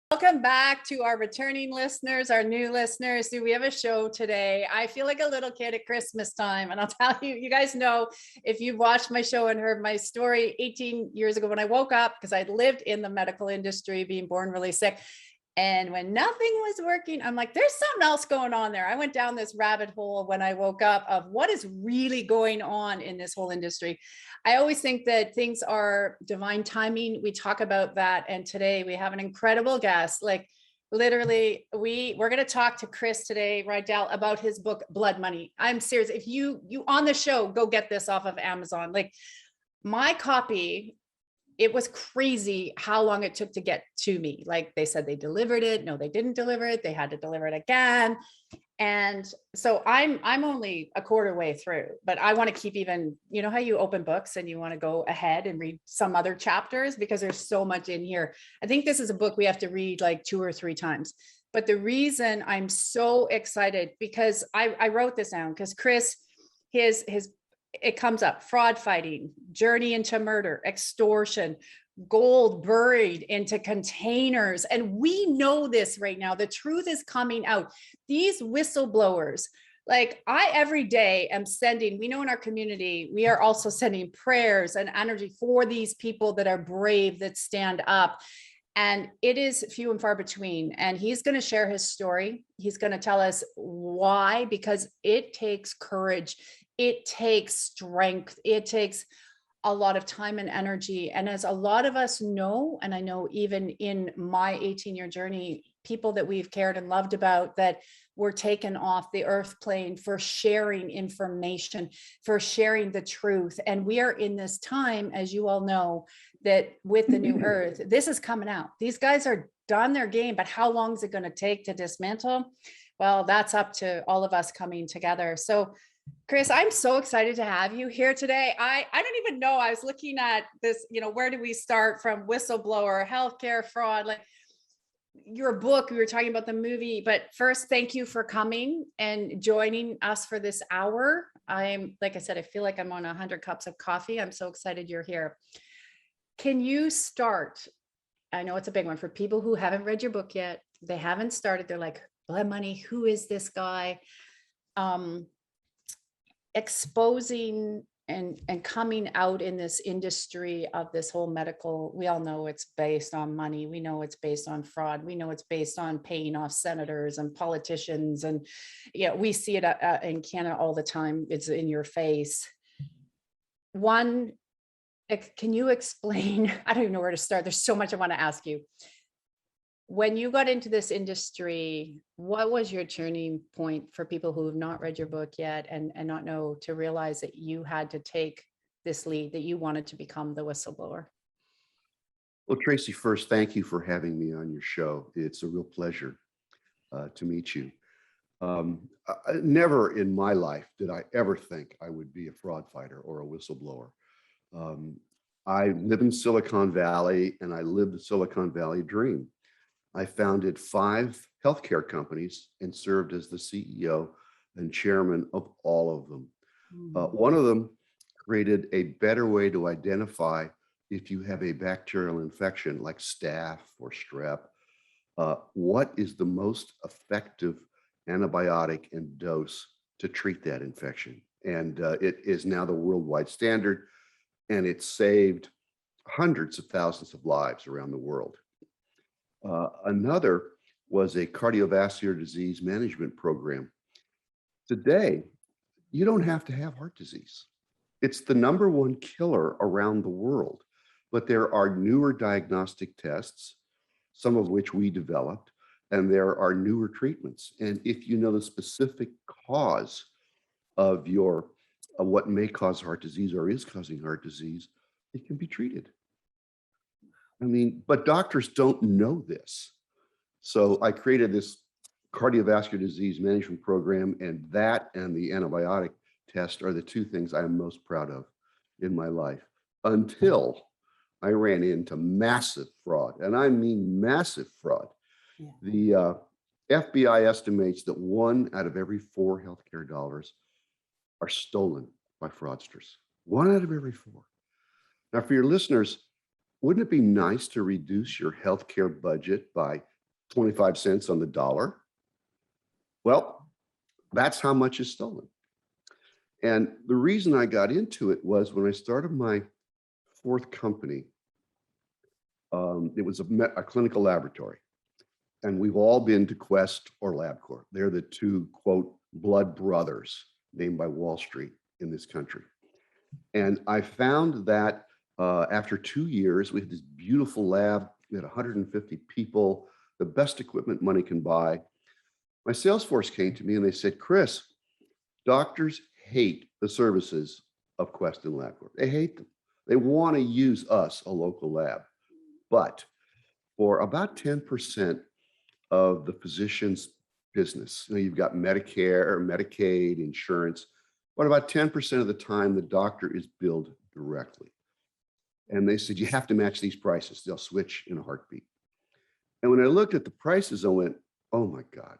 Welcome back to our returning listeners, our new listeners. We have a show today. I feel like a little kid at Christmas time. And I'll tell you, you guys know, if you've watched my show and heard my story 18 years ago when I woke up, because I'd lived in the medical industry, being born really sick. And when nothing was working, I'm like, there's something else going on there. I went down this rabbit hole when I woke up of what is really going on in this whole industry. I always think that things are divine timing. We talk about that. And today we have an incredible guest. Like literally, we're going to talk to Chris today, Reidel, about his book, Blood Money. I'm serious. If you on the show, go get this off of Amazon. Like my copy, it was crazy how long it took to get to me. Like they said they delivered it. No, they didn't deliver it. They had to deliver it again. And so I'm only a quarter way through, but I want to keep even, you know how you open books and you want to go ahead and read some other chapters because there's so much in here. I think this is a book we have to read like 2 or 3 times. But the reason I'm so excited, because I wrote this down because Chris, it comes up: fraud fighting, journey into murder, extortion, gold buried into containers. And we know this right now. The truth is coming out. These whistleblowers, like I every day am sending, we know in our community, we are also sending prayers and energy for these people that are brave, that stand up. And it is few and far between. And he's going to share his story. He's going to tell us why, because it takes courage. It takes strength. It takes a lot of time and energy. And as a lot of us know, and I know even in my 18-year journey, people that we've cared and loved about that were taken off the earth plane for sharing information, for sharing the truth. And we are in this time, as you all know, that with the new earth, this is coming out. These guys are done their game, but how long is it going to take to dismantle? Well, that's up to all of us coming together. So Chris, I'm so excited to have you here today. I don't even know. I was looking at this, where do we start from? Whistleblower, healthcare fraud, like your book, we were talking about the movie, but first, thank you for coming and joining us for this hour. Like I said, I feel like I'm on 100 cups of coffee. I'm so excited you're here. Can you start? I know it's a big one for people who haven't read your book yet. They haven't started. They're like, Blood Money, who is this guy? Exposing and coming out in this industry of this whole medical, we all know it's based on money. We know it's based on fraud. We know it's based on paying off senators and politicians. And we see it in Canada all the time. It's in your face. One, can you explain? I don't even know where to start. There's so much I want to ask you. When you got into this industry, what was your turning point for people who have not read your book yet and not know, to realize that you had to take this lead, that you wanted to become the whistleblower? Well, Tracy, first, thank you for having me on your show. It's a real pleasure to meet you. Never in my life did I ever think I would be a fraud fighter or a whistleblower. I live in Silicon Valley and I lived the Silicon Valley dream. I founded 5 healthcare companies and served as the CEO and chairman of all of them. One of them created a better way to identify if you have a bacterial infection like staph or strep. What is the most effective antibiotic and dose to treat that infection? And it is now the worldwide standard, and it saved hundreds of thousands of lives around the world. Another was a cardiovascular disease management program. Today, you don't have to have heart disease. It's the #1 killer around the world, but there are newer diagnostic tests, some of which we developed, and there are newer treatments. And if you know the specific cause of what may cause heart disease or is causing heart disease, it can be treated. I mean, but doctors don't know this. So I created this cardiovascular disease management program, and that and the antibiotic test are the two things I'm most proud of in my life, until I ran into massive fraud. And I mean massive fraud. Yeah. The FBI estimates that 1 out of every 4 healthcare dollars are stolen by fraudsters. 1 out of every 4. Now, for your listeners, wouldn't it be nice to reduce your healthcare budget by 25 cents on the dollar? Well, that's how much is stolen. And the reason I got into it was when I started my 4th company, it was a clinical laboratory. And we've all been to Quest or LabCorp. They're the 2, quote, blood brothers named by Wall Street in this country. And I found that after 2 years, we had this beautiful lab. We had 150 people, the best equipment money can buy. My sales force came to me and they said, Chris, doctors hate the services of Quest and LabCorp. They hate them. They want to use us, a local lab. But for about 10% of the physician's business, you've got Medicare, Medicaid, insurance, but about 10% of the time, the doctor is billed directly. And they said, you have to match these prices. They'll switch in a heartbeat. And when I looked at the prices, I went, oh my God,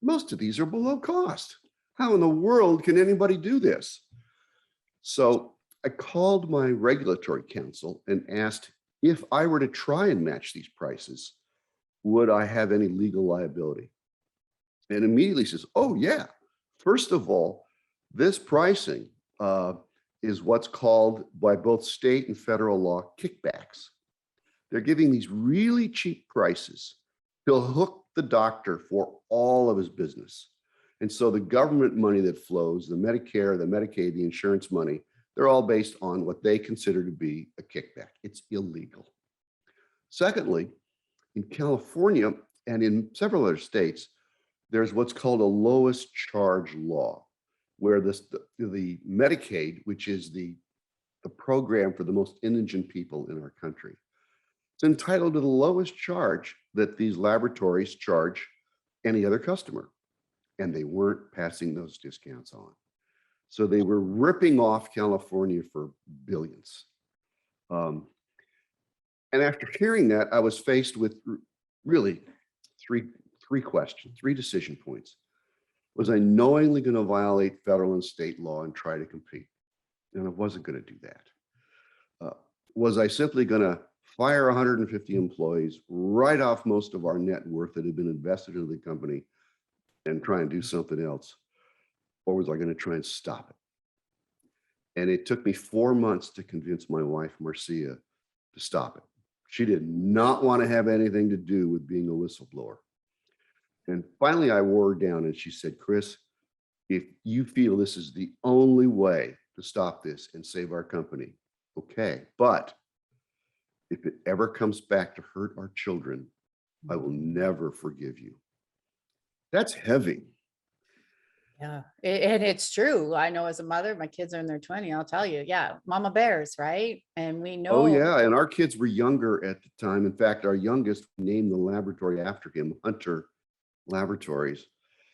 most of these are below cost. How in the world can anybody do this? So I called my regulatory counsel and asked if I were to try and match these prices, would I have any legal liability? And immediately says, oh yeah. First of all, this pricing is what's called by both state and federal law kickbacks. They're giving these really cheap prices to hook the doctor for all of his business. And so the government money that flows, the Medicare, the Medicaid, the insurance money, they're all based on what they consider to be a kickback. It's illegal. Secondly, in California and in several other states, there's what's called a lowest charge law, where the Medicaid, which is the program for the most indigent people in our country, it's entitled to the lowest charge that these laboratories charge any other customer. And they weren't passing those discounts on. So they were ripping off California for billions. And after hearing that, I was faced with really three questions, 3 decision points. Was I knowingly going to violate federal and state law and try to compete? And I wasn't going to do that. Was I simply going to fire 150 employees, write off most of our net worth that had been invested in the company, and try and do something else? Or was I going to try and stop it? And it took me 4 months to convince my wife, Marcia, to stop it. She did not want to have anything to do with being a whistleblower. And finally, I wore her down and she said, Chris, if you feel this is the only way to stop this and save our company, okay. But if it ever comes back to hurt our children, I will never forgive you. That's heavy. Yeah, and it's true. I know as a mother, my kids are in their 20s. I'll tell you, yeah, mama bears, right? And we know. Oh yeah, and our kids were younger at the time. In fact, our youngest named the laboratory after him, Hunter Laboratories.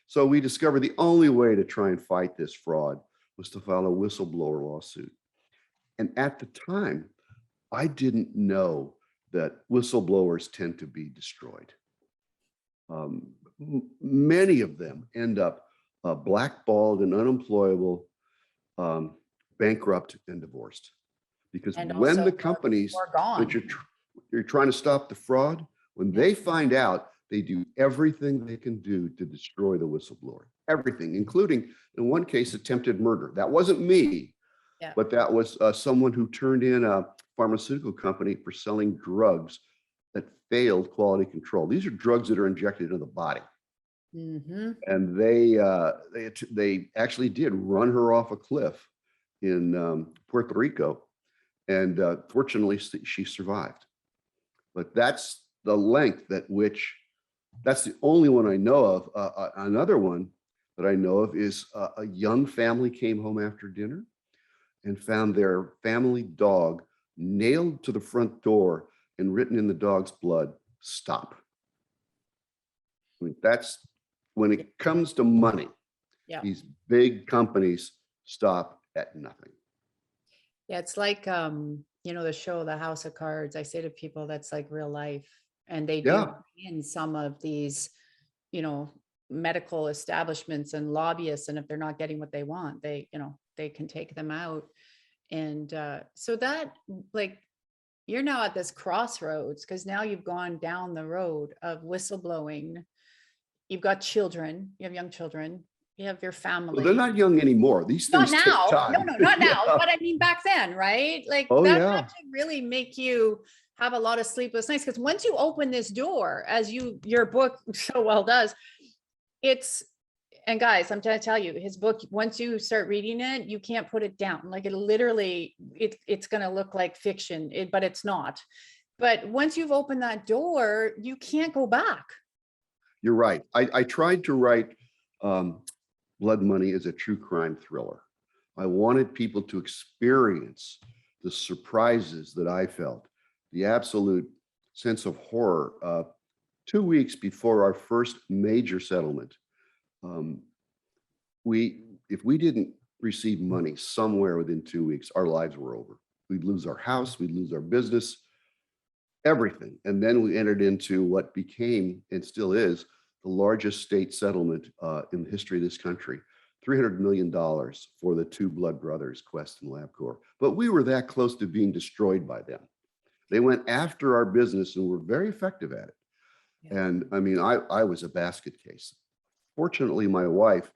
So we discovered the only way to try and fight this fraud was to file a whistleblower lawsuit. And at the time, I didn't know that whistleblowers tend to be destroyed. Many of them end up blackballed and unemployable, bankrupt and divorced. Because And when also the companies we're gone. that you're trying to stop the fraud, when they find out, they do everything they can do to destroy the whistleblower. Everything, including in one case, attempted murder. That wasn't me, Yeah. but that was someone who turned in a pharmaceutical company for selling drugs that failed quality control. These are drugs that are injected into the body. Mm-hmm. And they actually did run her off a cliff in Puerto Rico. And fortunately, she survived. But that's the length at which, that's the only one I know of. Another one that I know of is a young family came home after dinner and found their family dog nailed to the front door and written in the dog's blood, stop. I mean, that's when it comes to money, Yeah. these big companies stop at nothing. Yeah, it's like the show The House of Cards. I say to people that's like real life. And they do Yeah, in some of these, you know, medical establishments and lobbyists. And if they're not getting what they want, they can take them out. And so that, like, you're now at this crossroads because now you've gone down the road of whistleblowing. You've got children, you have young children, you have your well, they're family. not young anymore. These Not things take now. No, time. no, not now. Yeah. But I mean, back then, right? Like Oh that yeah. had to really make you have a lot of sleepless nights. Because once you open this door, as your book so well does, and guys, I'm trying to tell you, his book, once you start reading it, you can't put it down. Like it literally, it's going to look like fiction, but it's not. But once you've opened that door, you can't go back. You're right. I tried to write Blood Money as a true crime thriller. I wanted people to experience the surprises that I felt, the absolute sense of horror. 2 weeks before our first major settlement, if we didn't receive money somewhere within 2 weeks, our lives were over. We'd lose our house, we'd lose our business, everything. And then we entered into what became and still is the largest state settlement in the history of this country, $300 million for the two blood brothers, Quest and LabCorp. But we were that close to being destroyed by them. They went after our business and were very effective at it. Yeah. And I mean, I was a basket case. Fortunately, my wife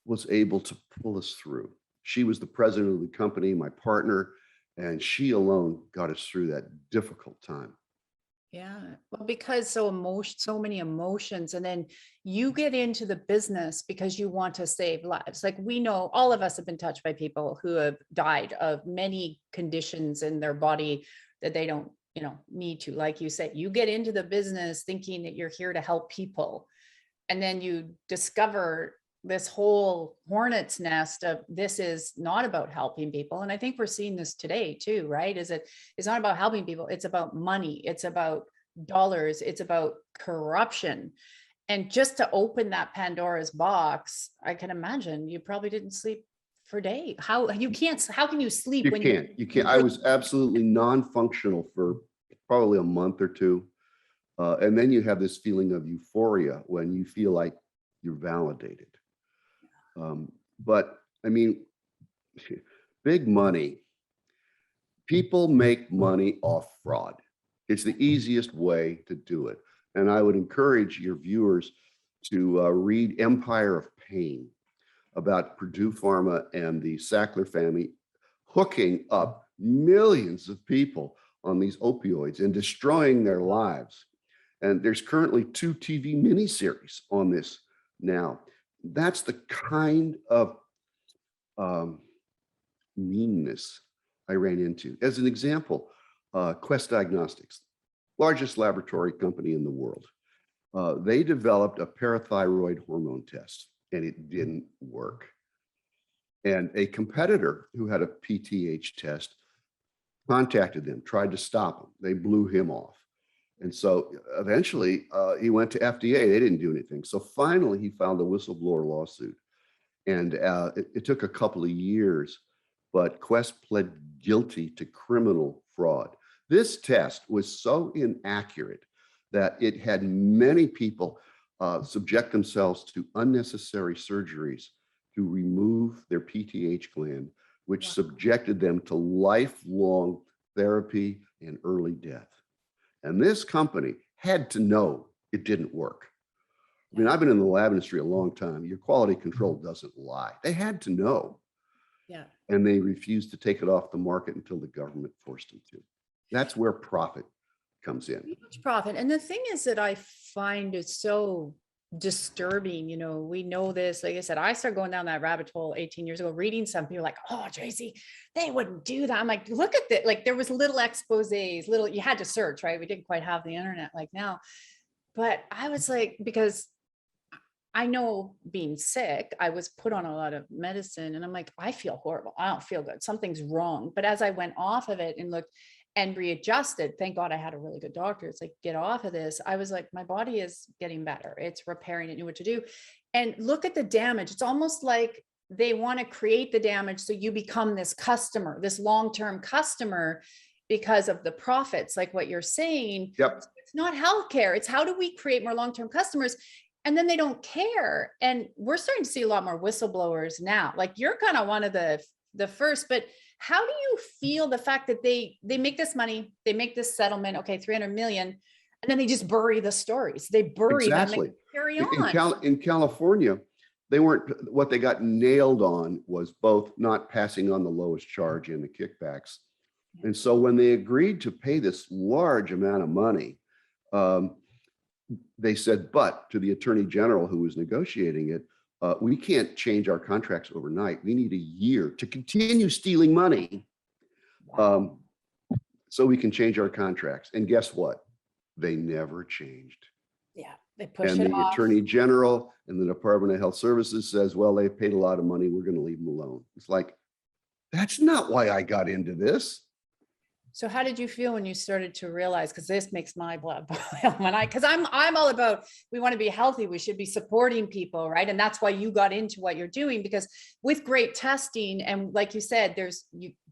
was able to pull us through. She was the president of the company, my partner, and she alone got us through that difficult time. Yeah, well, because so many emotions, and then you get into the business because you want to save lives. Like we know, all of us have been touched by people who have died of many conditions in their body that they don't, need to. Like you said, you get into the business thinking that you're here to help people, and then you discover this whole hornet's nest of this is not about helping people. And I think we're seeing this today too, right? It's not about helping people. It's about money. It's about dollars. It's about corruption. And just to open that Pandora's box, I can imagine you probably didn't sleep for days. How can you sleep You when can't. I was absolutely non-functional for probably a month or two. And then you have this feeling of euphoria when you feel like you're validated. But I mean, big money, people make money off fraud. It's the easiest way to do it. And I would encourage your viewers to read Empire of Pain about Purdue Pharma and the Sackler family hooking up millions of people on these opioids and destroying their lives. And there's currently 2 TV miniseries on this now. That's the kind of meanness I ran into. As an example, Quest Diagnostics, largest laboratory company in the world. They developed a parathyroid hormone test and it didn't work. And a competitor who had a PTH test contacted them, tried to stop him. They blew him off. And so eventually he went to FDA. They didn't do anything. So finally he filed a whistleblower lawsuit. And it took a couple of years, but Quest pled guilty to criminal fraud. This test was so inaccurate that it had many people subject themselves to unnecessary surgeries to remove their PTH gland, which subjected them to lifelong therapy and early death. And this company had to know it didn't work. I mean, I've been in the lab industry a long time. Your quality control doesn't lie. They had to know. Yeah. And they refused to take it off the market until the government forced them to. That's where profit comes in. Huge profit. And the thing is that I find it so disturbing. We know this. Like I said, I started going down that rabbit hole 18 years ago, reading some people like, oh, Tracy, they wouldn't do that. I'm like, look at that. Like there was little exposés, you had to search, right? We didn't quite have the internet like now. But I was like, because I know being sick, I was put on a lot of medicine and I'm like, I feel horrible. I don't feel good. Something's wrong. But as I went off of it and looked, and readjusted. Thank God I had a really good doctor. It's like, get off of this. I was like, my body is getting better. It's repairing. It knew what to do. And look at the damage. It's almost like they want to create the damage so you become this customer, this long-term customer, because of the profits, like what you're saying. Yep. It's not healthcare. It's how do we create more long-term customers? And then they don't care. And we're starting to see a lot more whistleblowers now. Like you're kind of one of the first, but how do you feel the fact that they make this money, they make this settlement, okay, 300 million, and then they just bury the stories. They bury them, they carry on. In California, they weren't, what they got nailed on was both not passing on the lowest charge and the kickbacks. And so when they agreed to pay this large amount of money, they said, but to the attorney general who was negotiating it, we can't change our contracts overnight. We need a year to continue stealing money. So we can change our contracts. And guess what? They never changed. Yeah, they pushed and it the off. Attorney General and the Department of Health Services says, well, they paid a lot of money. We're going to leave them alone. It's like, that's not why I got into this. So how did you feel when you started to realize, because this makes my blood boil because I'm all about, we want to be healthy. We should be supporting people, right? And that's why you got into what you're doing, because with great testing, and like you said, there's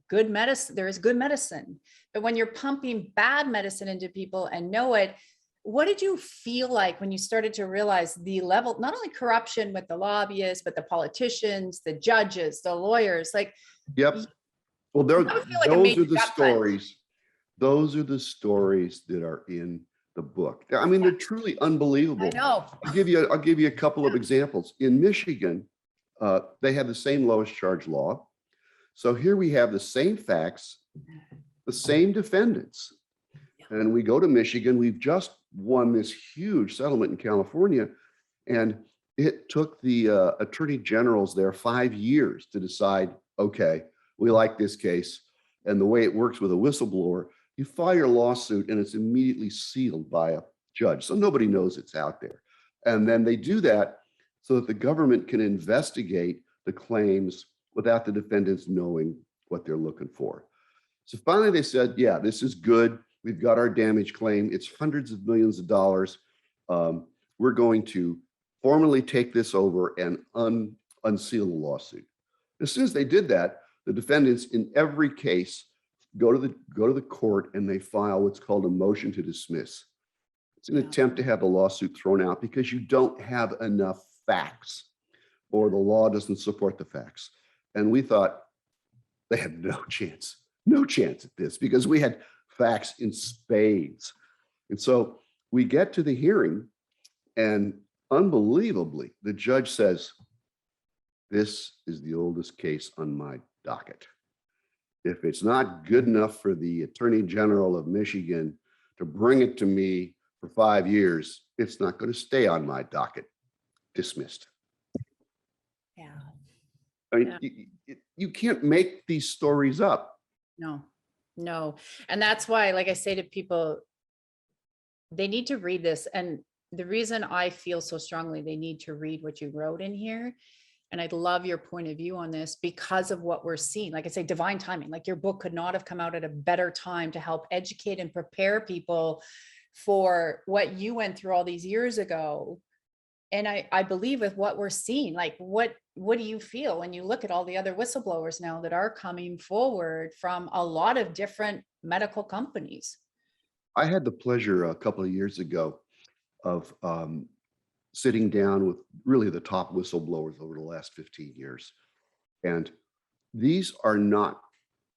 good medicine, there is good medicine, but when you're pumping bad medicine into people and know it, what did you feel like when you started to realize the level, not only corruption with the lobbyists, but the politicians, the judges, the lawyers, like, yep. Well, those are the stories. Those are the stories that are in the book. I mean, they're truly unbelievable. I know. I'll give you a couple of examples. In Michigan, they have the same lowest charge law. So here we have the same facts, the same defendants. And we go to Michigan. We've just won this huge settlement in California. And it took the attorney generals there 5 years to decide, okay, we like this case. And the way it works with a whistleblower, you file your lawsuit and it's immediately sealed by a judge. So nobody knows it's out there. And then they do that so that the government can investigate the claims without the defendants knowing what they're looking for. So finally they said, yeah, this is good. We've got our damage claim. It's hundreds of millions of dollars. We're going to formally take this over and unseal the lawsuit. As soon as they did that, the defendants in every case go to the court and they file what's called a motion to dismiss. It's an attempt to have the lawsuit thrown out because you don't have enough facts or the law doesn't support the facts. And we thought they had no chance at this because we had facts in spades. And so we get to the hearing and unbelievably, the judge says, this is the oldest case on my docket. If it's not good enough for the Attorney General of Michigan to bring it to me for 5 years, it's not going to stay on my docket. Dismissed. Yeah. I mean, you can't make these stories up. No. And that's why, like I say to people, they need to read this. And the reason I feel so strongly they need to read what you wrote in here, and I'd love your point of view on this because of what we're seeing. Like I say, divine timing, like your book could not have come out at a better time to help educate and prepare people for what you went through all these years ago. And I believe with what we're seeing, like what do you feel when you look at all the other whistleblowers now that are coming forward from a lot of different medical companies? I had the pleasure a couple of years ago of sitting down with really the top whistleblowers over the last 15 years. And these are not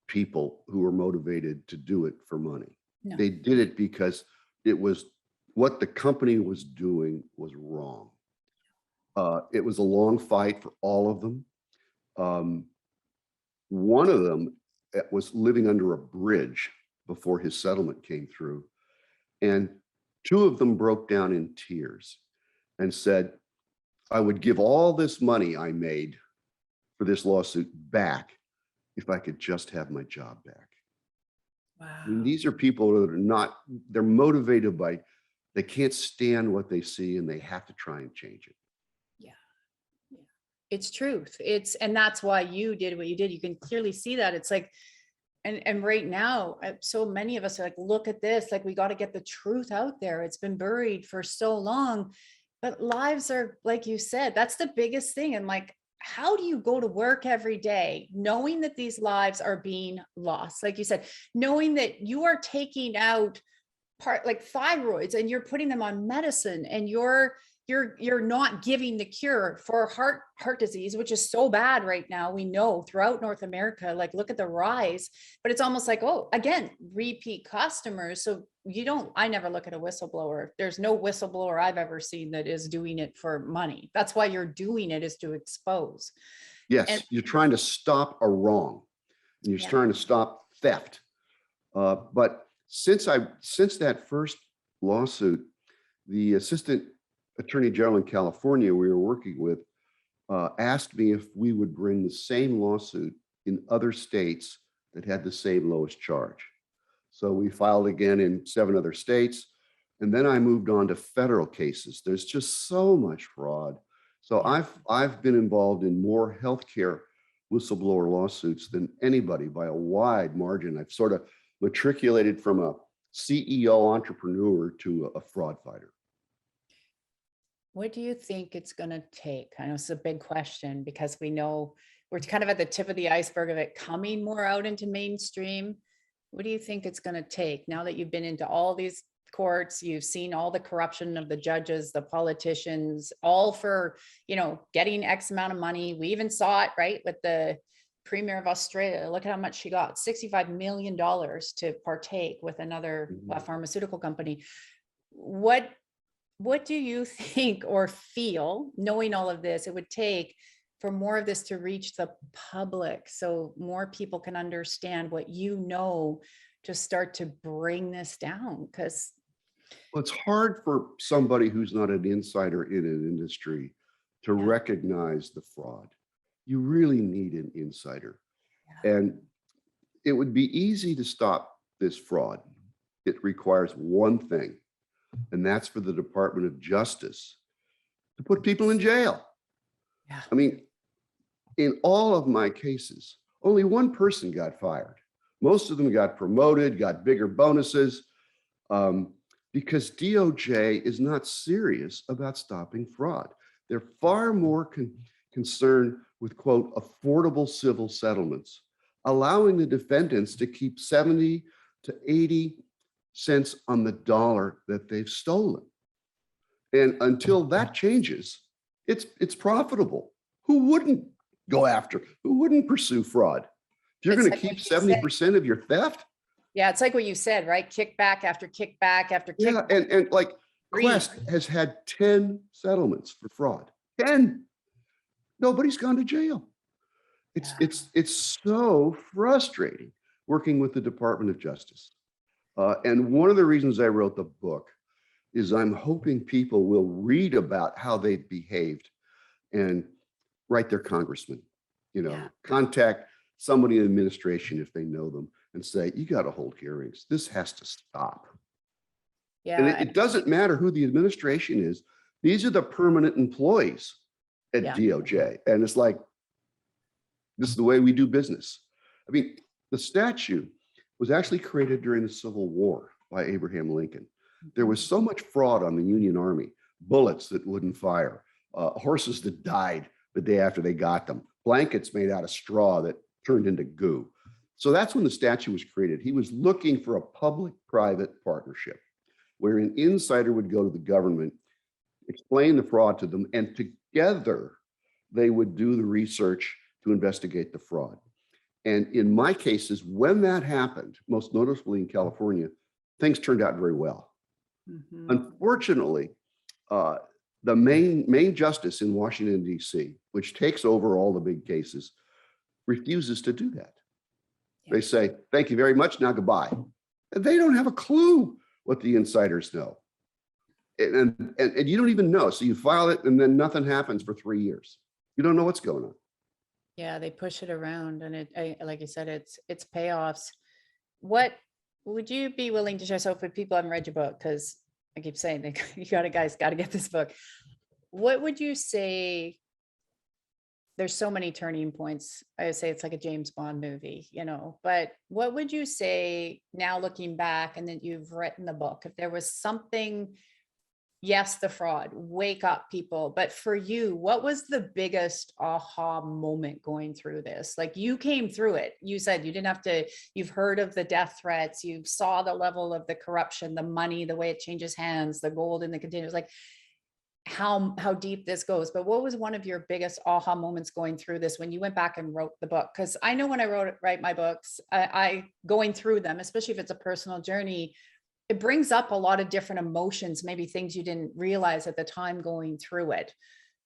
people who are motivated to do it for money. No. They did it because it was what the company was doing was wrong. It was a long fight for all of them. One of them was living under a bridge before his settlement came through. And two of them broke down in tears and said, I would give all this money I made for this lawsuit back if I could just have my job back. Wow. I mean, these are people that are not, they're motivated by, they can't stand what they see and they have to try and change it. It's truth. And that's why you did what you did. You can clearly see that. It's like, And right now, so many of us are like, look at this, like we got to get the truth out there. It's been buried for so long, but lives are, like you said, that's the biggest thing. And like, how do you go to work every day knowing that these lives are being lost? Like you said, knowing that you are taking out part like thyroids and you're putting them on medicine, and you're not giving the cure for heart disease, which is so bad right now. We know throughout North America, like look at the rise, but it's almost like, oh, again, repeat customers. So I never look at a whistleblower. There's no whistleblower I've ever seen that is doing it for money. That's why you're doing it, is to expose. Yes, And you're trying to stop a wrong, and you're yeah, trying to stop theft. But since that first lawsuit, the assistant attorney general in California we were working with asked me if we would bring the same lawsuit in other states that had the same lowest charge. So we filed again in 7 other states. And then I moved on to federal cases. There's just so much fraud. So yeah. I've been involved in more healthcare whistleblower lawsuits than anybody by a wide margin. I've sort of matriculated from a CEO entrepreneur to a fraud fighter. What do you think it's going to take? I know it's a big question because we know we're kind of at the tip of the iceberg of it coming more out into mainstream. What do you think it's going to take now that you've been into all these courts, you've seen all the corruption of the judges, the politicians, all for, getting X amount of money. We even saw it, right, with the Premier of Australia. Look at how much she got, $65 million to partake with another pharmaceutical company. What do you think or feel, knowing all of this, it would take for more of this to reach the public so more people can understand what to start to bring this down? Because Well, it's hard for somebody who's not an insider in an industry to recognize the fraud. You really need an insider. Yeah. And it would be easy to stop this fraud. It requires one thing, and that's for the Department of Justice to put people in jail. Yeah. I mean, in all of my cases, only one person got fired. Most of them got promoted, got bigger bonuses, because DOJ is not serious about stopping fraud. They're far more concerned with, quote, affordable civil settlements, allowing the defendants to keep 70 to 80 cents on the dollar that they've stolen. And until that changes, it's profitable. Who wouldn't pursue fraud? If you're going to keep 70% of your theft. Yeah, it's like what you said, right? Kickback after kickback after kickback. Yeah, and like Quest has had 10 settlements for fraud. 10. Nobody's gone to jail. It's so frustrating working with the Department of Justice. And one of the reasons I wrote the book is I'm hoping people will read about how they've behaved and write their congressman, contact somebody in administration if they know them and say, you got to hold hearings. This has to stop. Yeah. And it doesn't matter who the administration is. These are the permanent employees at DOJ. And it's like, this is the way we do business. I mean, the statute was actually created during the Civil War by Abraham Lincoln. There was so much fraud on the Union Army, bullets that wouldn't fire, horses that died the day after they got them, blankets made out of straw that turned into goo. So that's when the statute was created. He was looking for a public-private partnership where an insider would go to the government, explain the fraud to them, and together they would do the research to investigate the fraud. And in my cases, when that happened, most noticeably in California, things turned out very well. Mm-hmm. Unfortunately, the main justice in Washington, D.C., which takes over all the big cases, refuses to do that. Yeah. They say, thank you very much, now goodbye. And they don't have a clue what the insiders know. And you don't even know. So you file it and then nothing happens for 3 years. You don't know what's going on. Yeah, they push it around, and like you said, it's payoffs. What would you be willing to share? So if people haven't read your book, because I keep saying you guys got to get this book. What would you say there's so many turning points. I would say it's like a James Bond movie, but what would you say now looking back and then you've written the book, if there was something, yes, the fraud, wake up people, but for you, what was the biggest aha moment going through this? Like you came through it. You said you didn't have to, you've heard of the death threats, you saw the level of the corruption, the money, the way it changes hands, the gold in the containers, like how deep this goes. But what was one of your biggest aha moments going through this when you went back and wrote the book? Because I know when I write my books, I going through them, especially if it's a personal journey, it brings up a lot of different emotions, maybe things you didn't realize at the time going through it.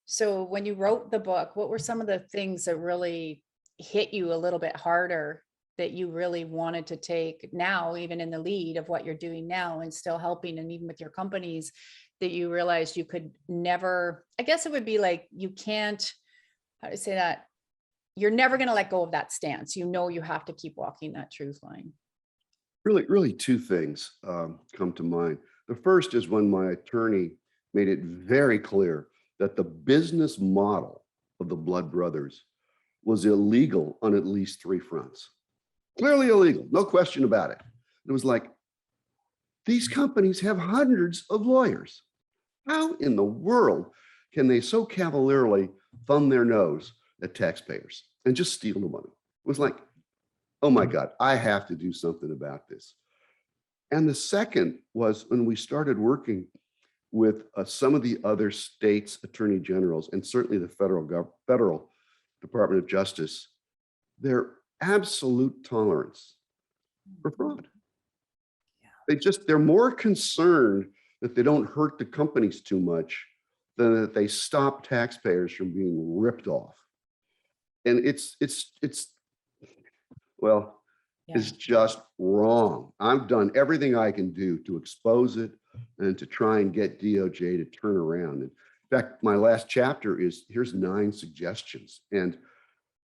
So when you wrote the book, what were some of the things that really hit you a little bit harder that you really wanted to take now, even in the lead of what you're doing now and still helping, and even with your companies, that you realized you could never, I guess it would be like, you can't, how do I say that? You're never going to let go of that stance. You have to keep walking that truth line. Really two things come to mind. The first is when my attorney made it very clear that the business model of the Blood Brothers was illegal on at least 3 fronts. Clearly illegal, no question about it. It was like, these companies have hundreds of lawyers. How in the world can they so cavalierly thumb their nose at taxpayers and just steal the money? It was like, oh my God, I have to do something about this. And the second was when we started working with some of the other states' attorney generals, and certainly the federal Department of Justice, their absolute tolerance for fraud. They're more concerned that they don't hurt the companies too much than that they stop taxpayers from being ripped off. And it's just wrong. I've done everything I can do to expose it and to try and get DOJ to turn around. In fact, my last chapter is, here's 9 suggestions. And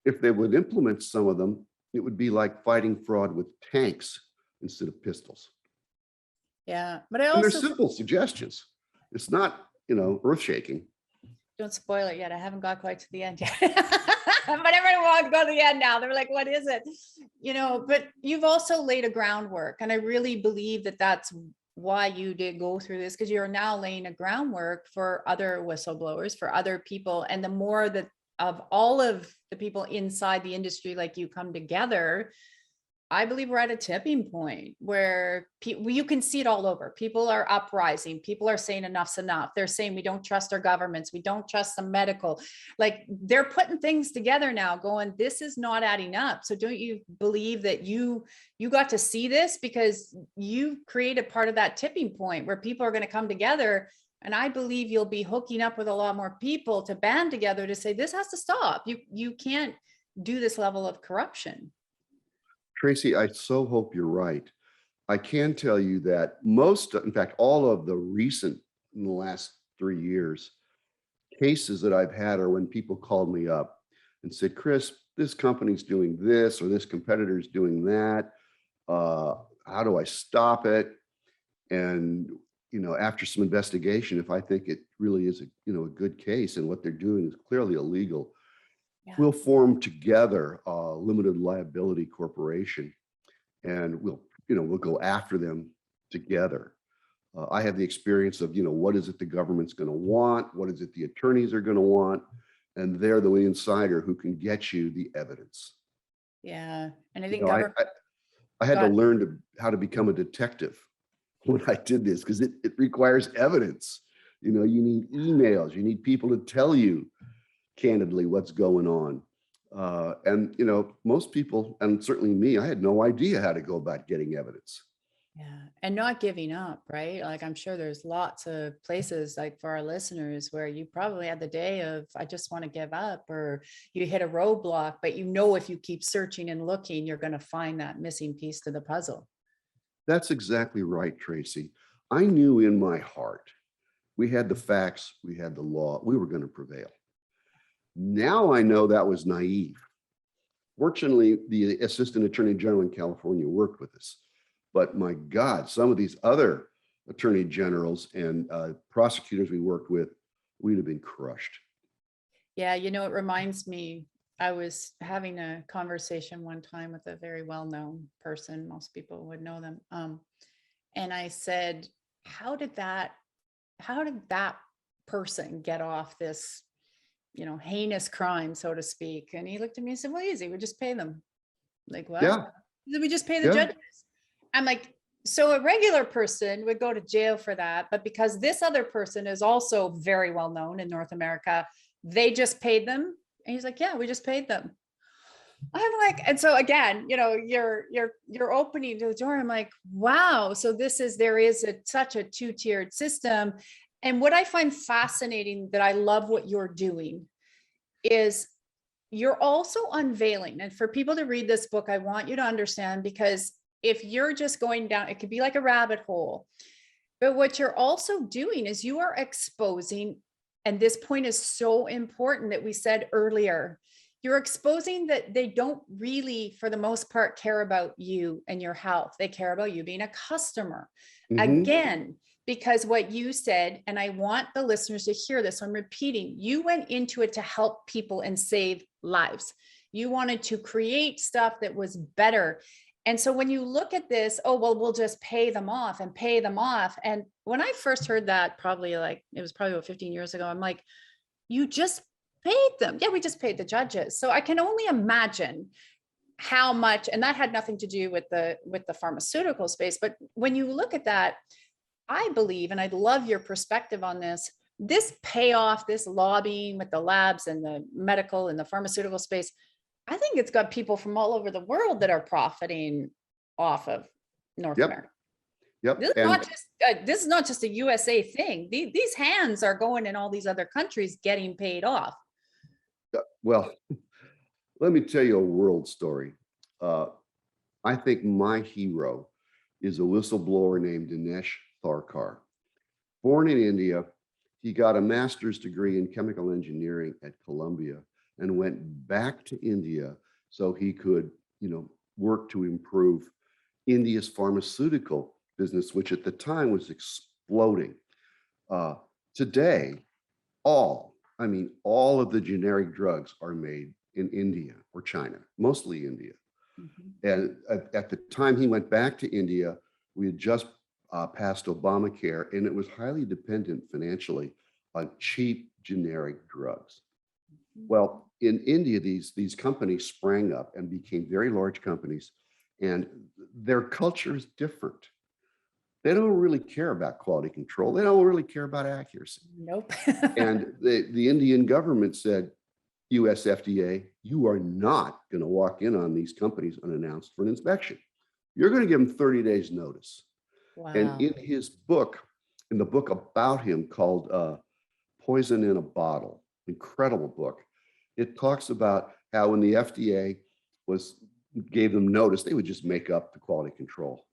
if they would implement some of them, it would be like fighting fraud with tanks instead of pistols. Yeah, but I And they're also simple suggestions. It's not, earth shaking. don't spoil it yet. I haven't got quite to the end yet. But everyone wants to go to the end now. They're like, what is it? But you've also laid a groundwork. And I really believe that that's why you did go through this, because you're now laying a groundwork for other whistleblowers, for other people. And the more that of all of the people inside the industry like you come together, I believe we're at a tipping point where you can see it all over. People are uprising. People are saying enough's enough. They're saying we don't trust our governments. We don't trust the medical. Like they're putting things together now going, this is not adding up. So don't you believe that you got to see this because you created part of that tipping point where people are going to come together? And I believe you'll be hooking up with a lot more people to band together to say, this has to stop. You can't do this level of corruption. Tracy, I so hope you're right. I can tell you that in fact, all of the recent, in the last 3 years, cases that I've had are when people called me up and said, Chris, this company's doing this or this competitor's doing that. How do I stop it? And, after some investigation, if I think it really is a good case and what they're doing is clearly illegal, we'll form together a limited liability corporation, and we'll go after them together. I have the experience of, what is it the government's going to want? What is it the attorneys are going to want? And they're the insider who can get you the evidence. Yeah. And I think I had to learn how to become a detective when I did this, because it requires evidence. You need emails, you need people to tell you candidly what's going on. And most people, and certainly me, I had no idea how to go about getting evidence. Yeah. And not giving up, right? Like I'm sure there's lots of places like for our listeners where you probably had the day of, I just want to give up, or you hit a roadblock, but if you keep searching and looking, you're going to find that missing piece to the puzzle. That's exactly right, Tracy. I knew in my heart, we had the facts, we had the law, we were going to prevail. Now I know that was naive. Fortunately, the Assistant Attorney General in California worked with us. But my God, some of these other attorney generals and prosecutors we worked with, we'd have been crushed. Yeah, you know, it reminds me, I was having a conversation one time with a very well-known person. Most people would know them. And I said, how did that, how did that person get off this, heinous crime, so to speak? And he looked at me and said, well, easy, we just pay them. Like, what? Yeah, He said, we just pay the yeah, judges. I'm like, so a regular person would go to jail for that, but because this other person is also very well known in North America, they just paid them. And he's like, yeah, we just paid them. I'm like, and so again, you're opening the door. I'm like, wow. So there is such a two-tiered system. And what I find fascinating, that I love what you're doing, is you're also unveiling. And for people to read this book, I want you to understand, because if you're just going down, it could be like a rabbit hole. But what you're also doing is you are exposing, and this point is so important that we said earlier, you're exposing that they don't really, for the most part, care about you and your health. They care about you being a customer. Again, because what you said, and I want the listeners to hear this, I'm repeating, you went into it to help people and save lives. You wanted to create stuff that was better. And so when you look at this, oh, well, we'll just pay them off and pay them off. And when I first heard that, it was probably about 15 years ago, I'm like, you just paid them. Yeah, we just paid the judges. So I can only imagine how much, and that had nothing to do with the pharmaceutical space. But when you look at that, I believe, and I'd love your perspective on this payoff, this lobbying with the labs and the medical and the pharmaceutical space, I think it's got people from all over the world that are profiting off of North yep, America. yep. This is not just a USA thing. These hands are going in all these other countries getting paid off. Well, let me tell you a world story. I think my hero is a whistleblower named Dinesh Tharkar. Born in India, he got a master's degree in chemical engineering at Columbia and went back to India so he could, work to improve India's pharmaceutical business, which at the time was exploding. Today, all of the generic drugs are made in India or China, mostly India. And at the time he went back to India, we had just passed Obamacare, and it was highly dependent financially on cheap generic drugs. Well, in India, these companies sprang up and became very large companies, and their culture is different. They don't really care about quality control. They don't really care about accuracy. Nope. And the Indian government said, US FDA, you are not going to walk in on these companies unannounced for an inspection. You're going to give them 30 days notice. Wow. And in the book about him called Poison in a Bottle, incredible book, it talks about how when the FDA gave them notice, they would just make up the quality control.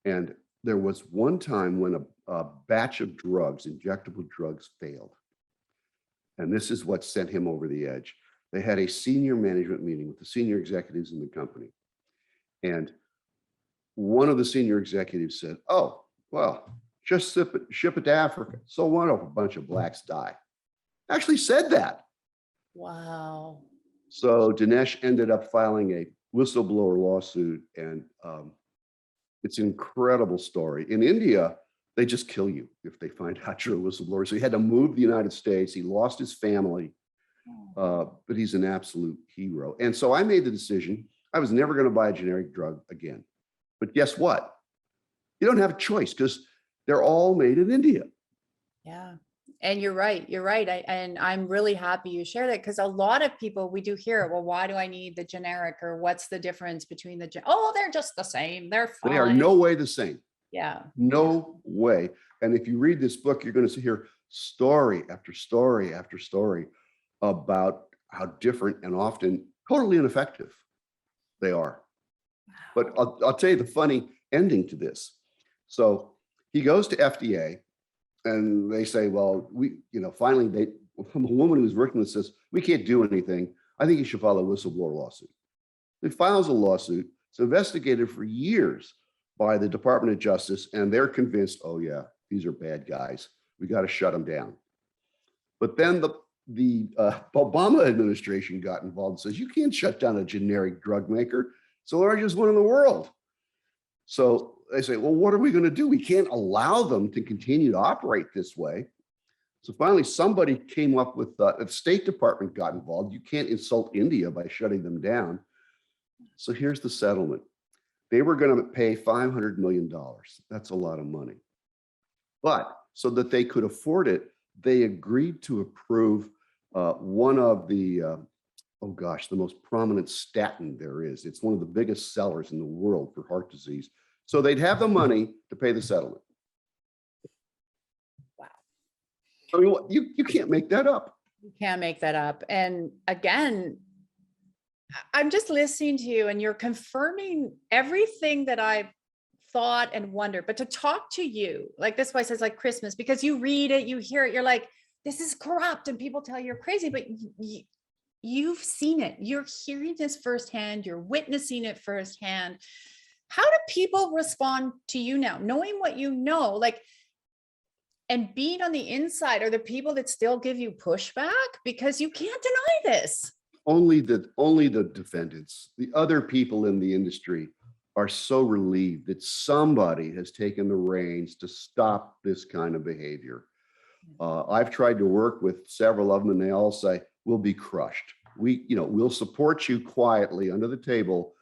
And there was one time when a batch of drugs, injectable drugs, failed. And this is what sent him over the edge. They had a senior management meeting with the senior executives in the company. And one of the senior executives said, oh, well, just ship it to Africa. So what if a bunch of blacks die? Actually said that. Wow. So Dinesh ended up filing a whistleblower lawsuit, and it's an incredible story. In India, they just kill you if they find out you're a whistleblower. So he had to move to the United States. He lost his family, but he's an absolute hero. And so I made the decision, I was never going to buy a generic drug again. But guess what? You don't have a choice because they're all made in India. Yeah. And you're right. You're right. And I'm really happy you share that, because a lot of people, we do hear, well, why do I need the generic, or what's the difference between oh, they're just the same. They're fine. They are no way the same. Yeah. No way. And if you read this book, you're going to hear story after story after story about how different and often totally ineffective they are. But I'll tell you the funny ending to this. So he goes to FDA, and they say, well, finally, the woman who's working with says, we can't do anything. I think you should file a whistleblower lawsuit. He files a lawsuit. It's investigated for years by the Department of Justice, and they're convinced, oh yeah, these are bad guys. We got to shut them down. But then the Obama administration got involved and says, you can't shut down a generic drug maker. It's the largest one in the world. So they say, well, what are we going to do? We can't allow them to continue to operate this way. So finally, somebody came up with, the State Department got involved. You can't insult India by shutting them down. So here's the settlement. They were going to pay $500 million. That's a lot of money. But so that they could afford it, they agreed to approve one of the, the most prominent statin there is. It's one of the biggest sellers in the world for heart disease. So they'd have the money to pay the settlement. Wow. I mean, you can't make that up. You can't make that up. And again, I'm just listening to you and you're confirming everything that I've thought and wondered. But to talk to you, like this, why it says like Christmas, because you read it, you hear it, you're like, this is corrupt, and people tell you you're crazy, but you've seen it. You're hearing this firsthand. You're witnessing it firsthand. How do people respond to you now, knowing what you know, like, and being on the inside? Are the people that still give you pushback? Because you can't deny this. Only the defendants. The other people in the industry are so relieved that somebody has taken the reins to stop this kind of behavior. I've tried to work with several of them, and they all say, we'll be crushed. We'll support you quietly under the table.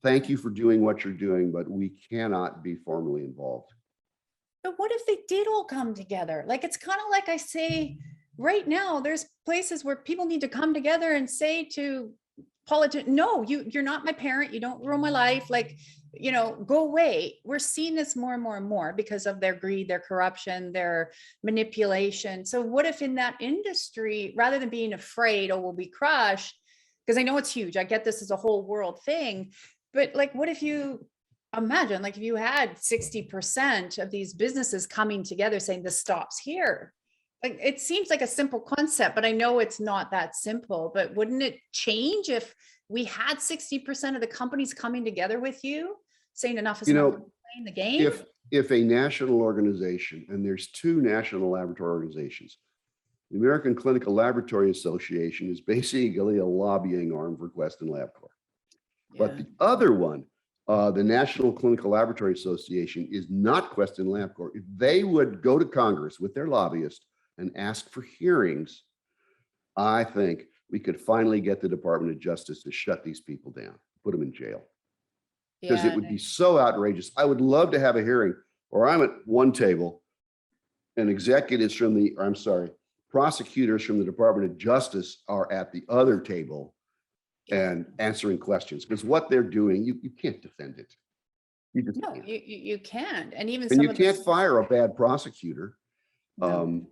Thank you for doing what you're doing, but we cannot be formally involved. But what if they did all come together? Like, it's kind of like I say right now, there's places where people need to come together and say to politicians, no, you're not my parent. You don't ruin my life. Like, go away. We're seeing this more and more and more because of their greed, their corruption, their manipulation. So what if in that industry, rather than being afraid, oh, we'll be crushed, because I know it's huge. I get this as a whole world thing, but like, what if you imagine, like if you had 60% of these businesses coming together saying this stops here? Like, it seems like a simple concept, but I know it's not that simple. But wouldn't it change if we had 60% of the companies coming together with you saying enough is enough, playing the game? If a national organization, and there's two national laboratory organizations, the American Clinical Laboratory Association is basically a lobbying arm for Quest and LabCorp. Yeah. But the other one, the National Clinical Laboratory Association, is not Quest and LabCorp. If they would go to Congress with their lobbyists and ask for hearings, I think we could finally get the Department of Justice to shut these people down, put them in jail. Because it would be so outrageous. I would love to have a hearing where I'm at one table and prosecutors from the Department of Justice are at the other table and answering questions, because what they're doing, you can't defend it. You can't. And even you can't fire a bad prosecutor. No.